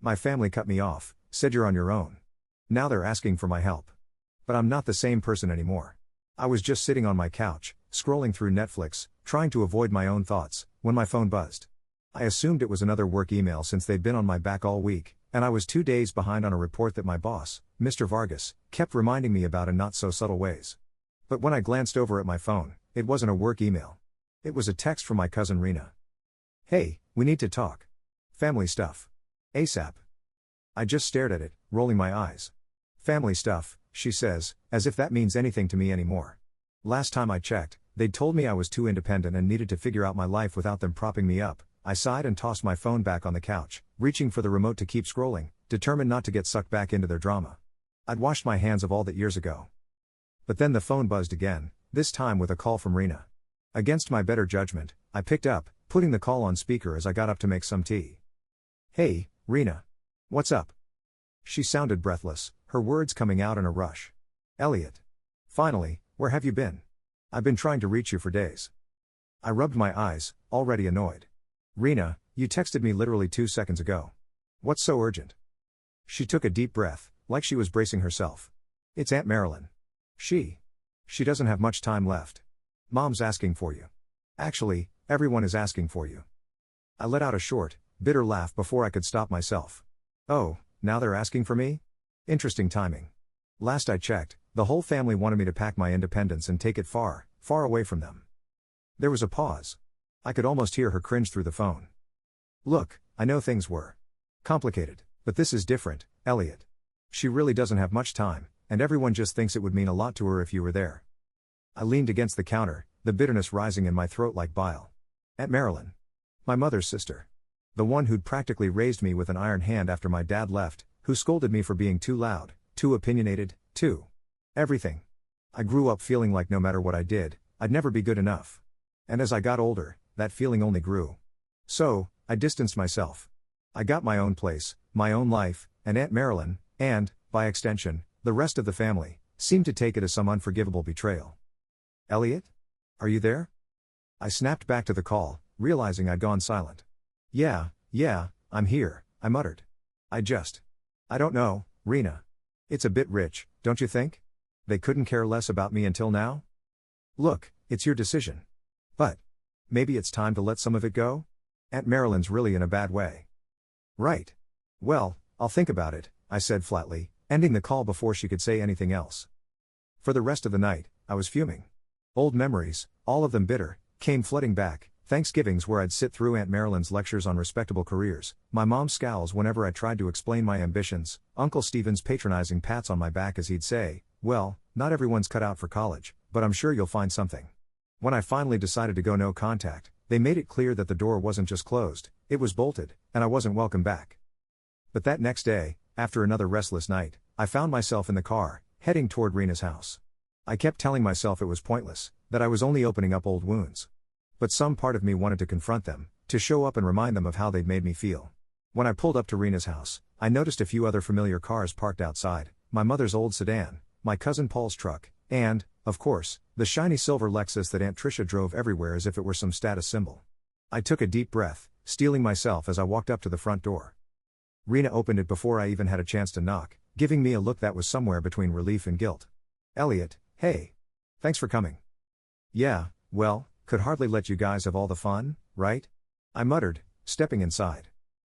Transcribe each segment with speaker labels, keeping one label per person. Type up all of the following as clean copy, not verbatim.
Speaker 1: My family cut me off, said you're on your own. Now they're asking for my help. But I'm not the same person anymore. I was just sitting on my couch, scrolling through Netflix, trying to avoid my own thoughts, when my phone buzzed. I assumed it was another work email since they'd been on my back all week, and I was 2 days behind on a report that my boss, Mr. Vargas, kept reminding me about in not so subtle ways. But when I glanced over at my phone, it wasn't a work email. It was a text from my cousin Rena. Hey, we need to talk. Family stuff. ASAP. I just stared at it, rolling my eyes. Family stuff, she says, as if that means anything to me anymore. Last time I checked, they'd told me I was too independent and needed to figure out my life without them propping me up. I sighed and tossed my phone back on the couch, reaching for the remote to keep scrolling, determined not to get sucked back into their drama. I'd washed my hands of all that years ago. But then the phone buzzed again, this time with a call from Rena. Against my better judgment, I picked up, putting the call on speaker as I got up to make some tea. Hey, Rena. What's up? She sounded breathless, her words coming out in a rush. Elliot. Finally, where have you been? I've been trying to reach you for days. I rubbed my eyes, already annoyed. Rena, you texted me literally 2 seconds ago. What's so urgent? She took a deep breath, like she was bracing herself. It's Aunt Marilyn. She doesn't have much time left. Mom's asking for you. Actually, everyone is asking for you. I let out a short, bitter laugh before I could stop myself. Oh, now they're asking for me? Interesting timing. Last I checked, the whole family wanted me to pack my independence and take it far, far away from them. There was a pause. I could almost hear her cringe through the phone. Look, I know things were complicated, but this is different, Elliot. She really doesn't have much time, and everyone just thinks it would mean a lot to her if you were there. I leaned against the counter, the bitterness rising in my throat like bile. Aunt Marilyn. My mother's sister. The one who'd practically raised me with an iron hand after my dad left, who scolded me for being too loud, too opinionated, too everything. I grew up feeling like no matter what I did, I'd never be good enough. And as I got older, that feeling only grew. So, I distanced myself. I got my own place, my own life, and Aunt Marilyn, and, by extension, the rest of the family, seemed to take it as some unforgivable betrayal. Elliot? Are you there? I snapped back to the call, realizing I'd gone silent. Yeah, I'm here, I muttered. I don't know, Rena. It's a bit rich, don't you think? They couldn't care less about me until now? Look, it's your decision. But maybe it's time to let some of it go? Aunt Marilyn's really in a bad way. Right. Well, I'll think about it, I said flatly, ending the call before she could say anything else. For the rest of the night, I was fuming. Old memories, all of them bitter, came flooding back. Thanksgivings where I'd sit through Aunt Marilyn's lectures on respectable careers, my mom's scowls whenever I tried to explain my ambitions, Uncle Stephen's patronizing pats on my back as he'd say, well, not everyone's cut out for college, but I'm sure you'll find something. When I finally decided to go no contact, they made it clear that the door wasn't just closed, it was bolted, and I wasn't welcome back. But that next day, after another restless night, I found myself in the car, heading toward Rena's house. I kept telling myself it was pointless, that I was only opening up old wounds. But some part of me wanted to confront them, to show up and remind them of how they'd made me feel. When I pulled up to Rena's house, I noticed a few other familiar cars parked outside, my mother's old sedan, my cousin Paul's truck, and, of course, the shiny silver Lexus that Aunt Tricia drove everywhere as if it were some status symbol. I took a deep breath, steeling myself as I walked up to the front door. Rena opened it before I even had a chance to knock, giving me a look that was somewhere between relief and guilt. Elliot, hey. Thanks for coming. Yeah, well, could hardly let you guys have all the fun, right? I muttered, stepping inside.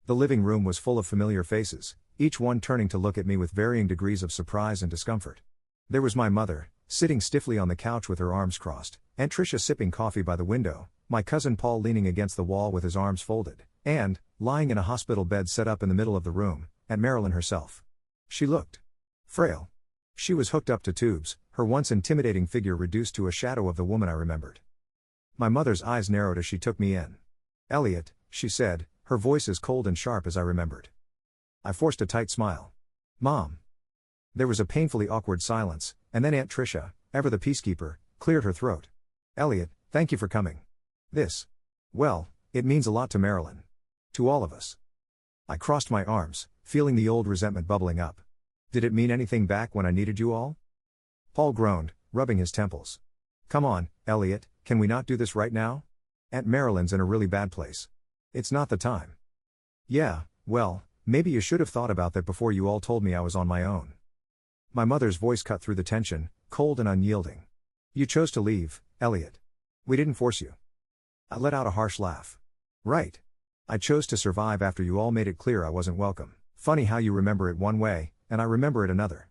Speaker 1: The living room was full of familiar faces, each one turning to look at me with varying degrees of surprise and discomfort. There was my mother, sitting stiffly on the couch with her arms crossed, Aunt Tricia sipping coffee by the window, my cousin Paul leaning against the wall with his arms folded, and, lying in a hospital bed set up in the middle of the room, Aunt Marilyn herself. She looked frail. She was hooked up to tubes, her once intimidating figure reduced to a shadow of the woman I remembered. My mother's eyes narrowed as she took me in. Elliot, she said, her voice as cold and sharp as I remembered. I forced a tight smile. Mom. There was a painfully awkward silence, and then Aunt Tricia, ever the peacekeeper, cleared her throat. Elliot, thank you for coming. Well, it means a lot to Marilyn. To all of us. I crossed my arms, feeling the old resentment bubbling up. Did it mean anything back when I needed you all? Paul groaned, rubbing his temples. Come on, Elliot, can we not do this right now? Aunt Marilyn's in a really bad place. It's not the time. Yeah, well, Maybe you should have thought about that before you all told me I was on my own. My mother's voice cut through the tension, cold and unyielding. You chose to leave, Elliot. We didn't force you. I let out a harsh laugh. Right. I chose to survive after you all made it clear I wasn't welcome. Funny how you remember it one way, and I remember it another.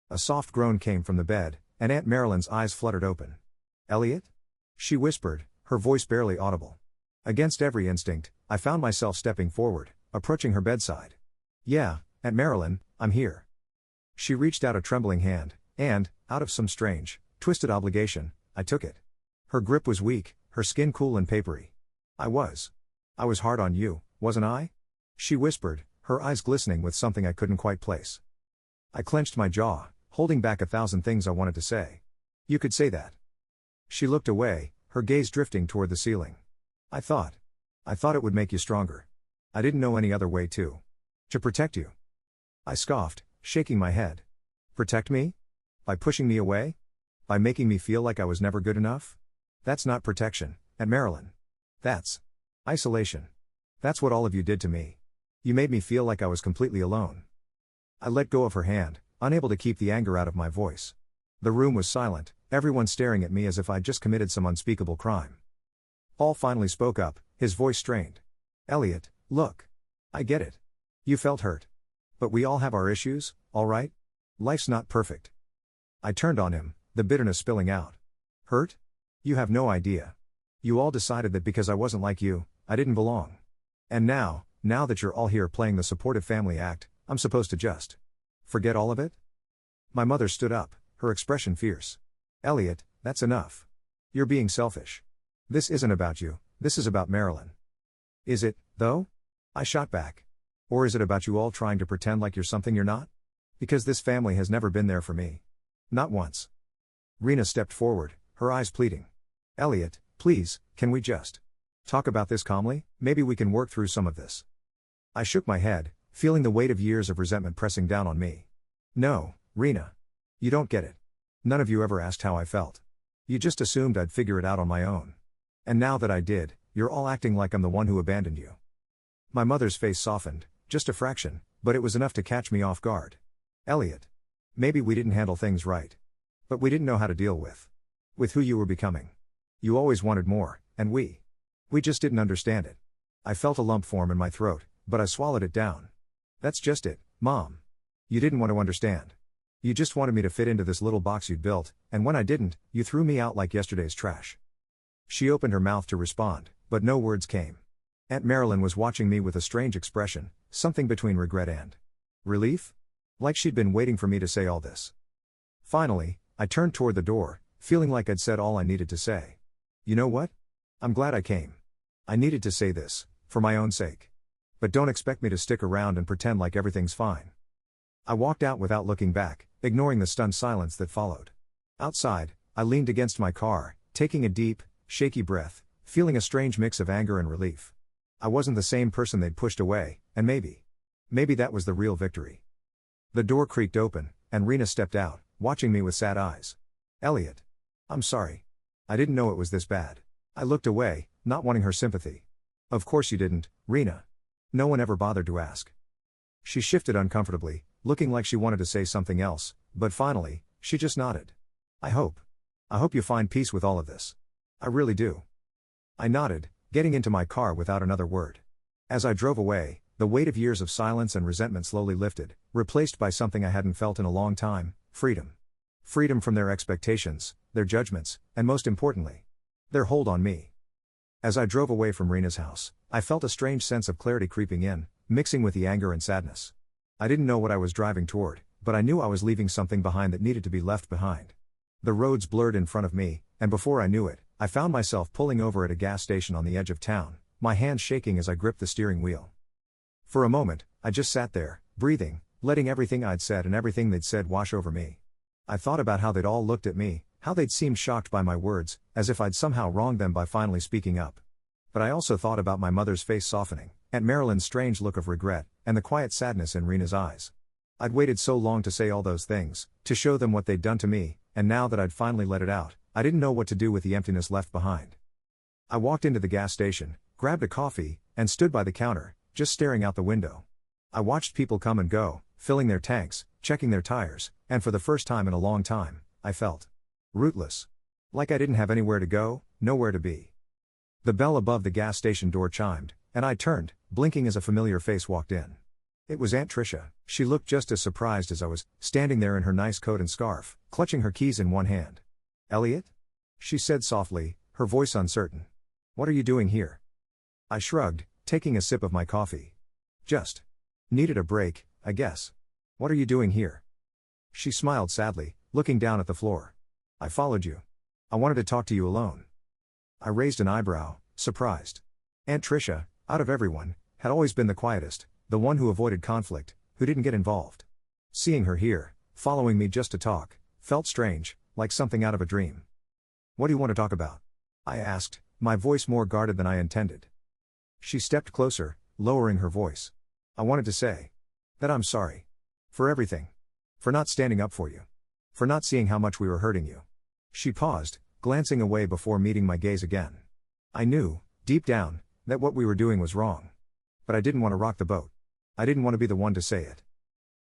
Speaker 1: A soft groan came from the bed, and Aunt Marilyn's eyes fluttered open. Elliot? She whispered, her voice barely audible. Against every instinct, I found myself stepping forward, approaching her bedside. Yeah, Aunt Marilyn, I'm here. She reached out a trembling hand, and, out of some strange, twisted obligation, I took it. Her grip was weak, her skin cool and papery. I was hard on you, wasn't I? She whispered, her eyes glistening with something I couldn't quite place. I clenched my jaw, holding back 1,000 things I wanted to say. You could say that. She looked away, her gaze drifting toward the ceiling. I thought it would make you stronger. I didn't know any other way to protect you. I scoffed, shaking my head. Protect me? By pushing me away? By making me feel like I was never good enough? That's not protection, Aunt Marilyn. That's isolation. That's what all of you did to me. You made me feel like I was completely alone. I let go of her hand, unable to keep the anger out of my voice. The room was silent, everyone staring at me as if I'd just committed some unspeakable crime. Paul finally spoke up, his voice strained. Elliot, look. I get it. You felt hurt. But we all have our issues, all right? Life's not perfect. I turned on him, the bitterness spilling out. Hurt? You have no idea. You all decided that because I wasn't like you, I didn't belong. And now that you're all here playing the supportive family act, I'm supposed to just forget all of it? My mother stood up, her expression fierce. Elliot, that's enough. You're being selfish. This isn't about you, this is about Marilyn. Is it, though? I shot back. Or is it about you all trying to pretend like you're something you're not? Because this family has never been there for me. Not once. Rena stepped forward, her eyes pleading. Elliot, please, can we just talk about this calmly? Maybe we can work through some of this. I shook my head, feeling the weight of years of resentment pressing down on me. No, Rena. You don't get it. None of you ever asked how I felt. You just assumed I'd figure it out on my own. And now that I did, you're all acting like I'm the one who abandoned you. My mother's face softened, just a fraction, but it was enough to catch me off guard. Elliot. Maybe we didn't handle things right. But we didn't know how to deal with who you were becoming. You always wanted more, and we just didn't understand it. I felt a lump form in my throat, but I swallowed it down. That's just it, Mom. You didn't want to understand. You just wanted me to fit into this little box you'd built, and when I didn't, you threw me out like yesterday's trash. She opened her mouth to respond, but no words came. Aunt Marilyn was watching me with a strange expression, something between regret and relief? Like she'd been waiting for me to say all this. Finally, I turned toward the door, feeling like I'd said all I needed to say. You know what? I'm glad I came. I needed to say this, for my own sake. But don't expect me to stick around and pretend like everything's fine. I walked out without looking back, ignoring the stunned silence that followed. Outside, I leaned against my car, taking a deep, shaky breath, feeling a strange mix of anger and relief. I wasn't the same person they'd pushed away, and maybe that was the real victory. The door creaked open, and Rena stepped out, watching me with sad eyes. Elliot. I'm sorry. I didn't know it was this bad. I looked away, not wanting her sympathy. Of course you didn't, Rena. No one ever bothered to ask. She shifted uncomfortably, looking like she wanted to say something else, but finally, she just nodded. I hope you find peace with all of this. I really do. I nodded, getting into my car without another word. As I drove away, the weight of years of silence and resentment slowly lifted, replaced by something I hadn't felt in a long time, freedom. Freedom from their expectations, their judgments, and most importantly, their hold on me. As I drove away from Rena's house, I felt a strange sense of clarity creeping in, mixing with the anger and sadness. I didn't know what I was driving toward, but I knew I was leaving something behind that needed to be left behind. The roads blurred in front of me, and before I knew it, I found myself pulling over at a gas station on the edge of town, my hands shaking as I gripped the steering wheel. For a moment, I just sat there, breathing, letting everything I'd said and everything they'd said wash over me. I thought about how they'd all looked at me, how they'd seemed shocked by my words, as if I'd somehow wronged them by finally speaking up. But I also thought about my mother's face softening, Aunt Marilyn's strange look of regret, and the quiet sadness in Rena's eyes. I'd waited so long to say all those things, to show them what they'd done to me, and now that I'd finally let it out, I didn't know what to do with the emptiness left behind. I walked into the gas station, grabbed a coffee, and stood by the counter, just staring out the window. I watched people come and go, filling their tanks, checking their tires, and for the first time in a long time, I felt rootless. Like I didn't have anywhere to go, nowhere to be. The bell above the gas station door chimed, and I turned, blinking as a familiar face walked in. It was Aunt Tricia. She looked just as surprised as I was, standing there in her nice coat and scarf, clutching her keys in one hand. "Elliot?" she said softly, her voice uncertain. "What are you doing here?" I shrugged, taking a sip of my coffee. "Just needed a break, I guess." "What are you doing here?" She smiled sadly, looking down at the floor. "I followed you. I wanted to talk to you alone." I raised an eyebrow, surprised. Aunt Tricia, out of everyone, had always been the quietest, the one who avoided conflict, who didn't get involved. Seeing her here, following me just to talk, felt strange, like something out of a dream. "What do you want to talk about?" I asked, my voice more guarded than I intended. She stepped closer, lowering her voice. "I wanted to say that I'm sorry. For everything. For not standing up for you. For not seeing how much we were hurting you." She paused, glancing away before meeting my gaze again. I knew, deep down, that what we were doing was wrong. But I didn't want to rock the boat. I didn't want to be the one to say it.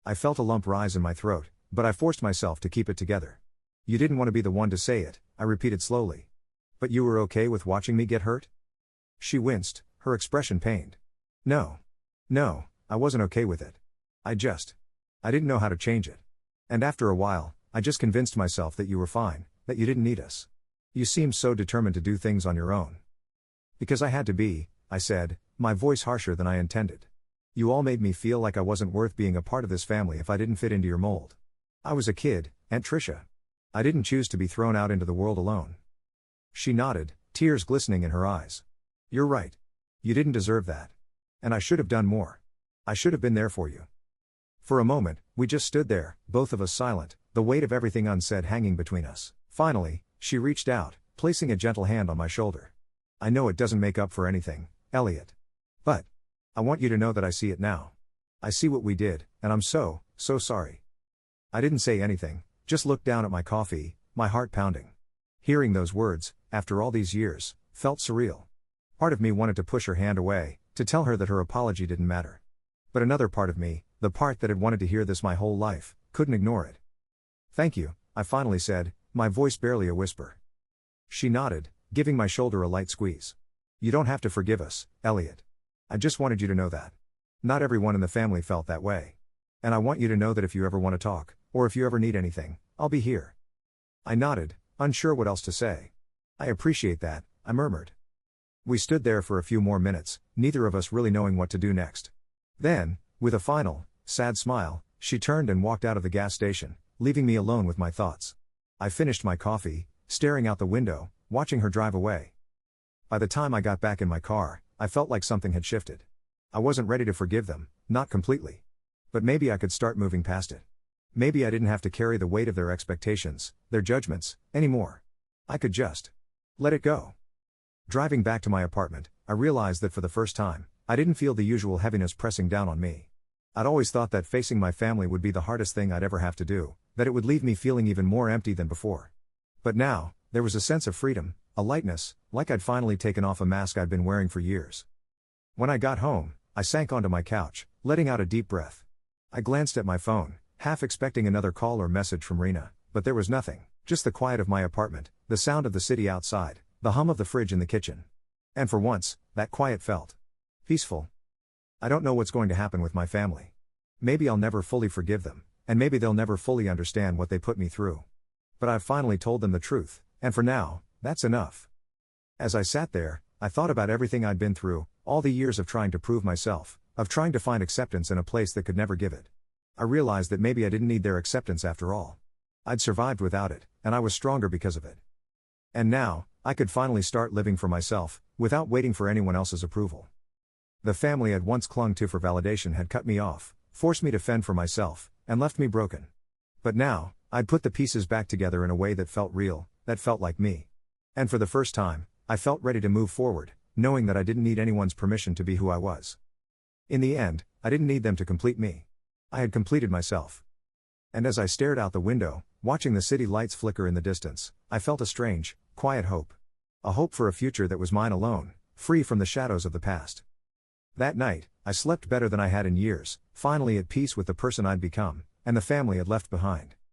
Speaker 1: I felt a lump rise in my throat, but I forced myself to keep it together. "You didn't want to be the one to say it," I repeated slowly. "But you were okay with watching me get hurt?" She winced, her expression pained. No, I wasn't okay with it. I didn't know how to change it. And after a while, I just convinced myself that you were fine, that you didn't need us. You seemed so determined to do things on your own." "Because I had to be," I said, my voice harsher than I intended. "You all made me feel like I wasn't worth being a part of this family if I didn't fit into your mold. I was a kid, Aunt Tricia. I didn't choose to be thrown out into the world alone." She nodded, tears glistening in her eyes. "You're right. You didn't deserve that. And I should have done more. I should have been there for you." For a moment, we just stood there, both of us silent, the weight of everything unsaid hanging between us. Finally, she reached out, placing a gentle hand on my shoulder. "I know it doesn't make up for anything, Elliot. But I want you to know that I see it now. I see what we did, and I'm so sorry." I didn't say anything, just looked down at my coffee, my heart pounding. Hearing those words, after all these years, felt surreal. Part of me wanted to push her hand away, to tell her that her apology didn't matter. But another part of me, the part that had wanted to hear this my whole life, couldn't ignore it. "Thank you," I finally said, my voice barely a whisper. She nodded, giving my shoulder a light squeeze. "You don't have to forgive us, Elliot. I just wanted you to know that. Not everyone in the family felt that way. And I want you to know that if you ever want to talk, or if you ever need anything, I'll be here." I nodded, unsure what else to say. "I appreciate that," I murmured. We stood there for a few more minutes, neither of us really knowing what to do next. Then, with a final, sad smile, she turned and walked out of the gas station, leaving me alone with my thoughts. I finished my coffee, staring out the window, watching her drive away. By the time I got back in my car, I felt like something had shifted. I wasn't ready to forgive them, not completely. But maybe I could start moving past it. Maybe I didn't have to carry the weight of their expectations, their judgments, anymore. I could just let it go. Driving back to my apartment, I realized that for the first time, I didn't feel the usual heaviness pressing down on me. I'd always thought that facing my family would be the hardest thing I'd ever have to do, that it would leave me feeling even more empty than before. But now, there was a sense of freedom, a lightness, like I'd finally taken off a mask I'd been wearing for years. When I got home, I sank onto my couch, letting out a deep breath. I glanced at my phone, half expecting another call or message from Rena, but there was nothing, just the quiet of my apartment, the sound of the city outside, the hum of the fridge in the kitchen. And for once, that quiet felt peaceful. I don't know what's going to happen with my family. Maybe I'll never fully forgive them, and maybe they'll never fully understand what they put me through. But I've finally told them the truth, and for now, that's enough. As I sat there, I thought about everything I'd been through, all the years of trying to prove myself, of trying to find acceptance in a place that could never give it. I realized that maybe I didn't need their acceptance after all. I'd survived without it, and I was stronger because of it. And now, I could finally start living for myself, without waiting for anyone else's approval. The family I'd once clung to for validation had cut me off, forced me to fend for myself, and left me broken. But now, I'd put the pieces back together in a way that felt real, that felt like me. And for the first time, I felt ready to move forward, knowing that I didn't need anyone's permission to be who I was. In the end, I didn't need them to complete me. I had completed myself. And as I stared out the window, watching the city lights flicker in the distance, I felt a strange, quiet hope. A hope for a future that was mine alone, free from the shadows of the past. That night, I slept better than I had in years, finally at peace with the person I'd become, and the family I'd left behind.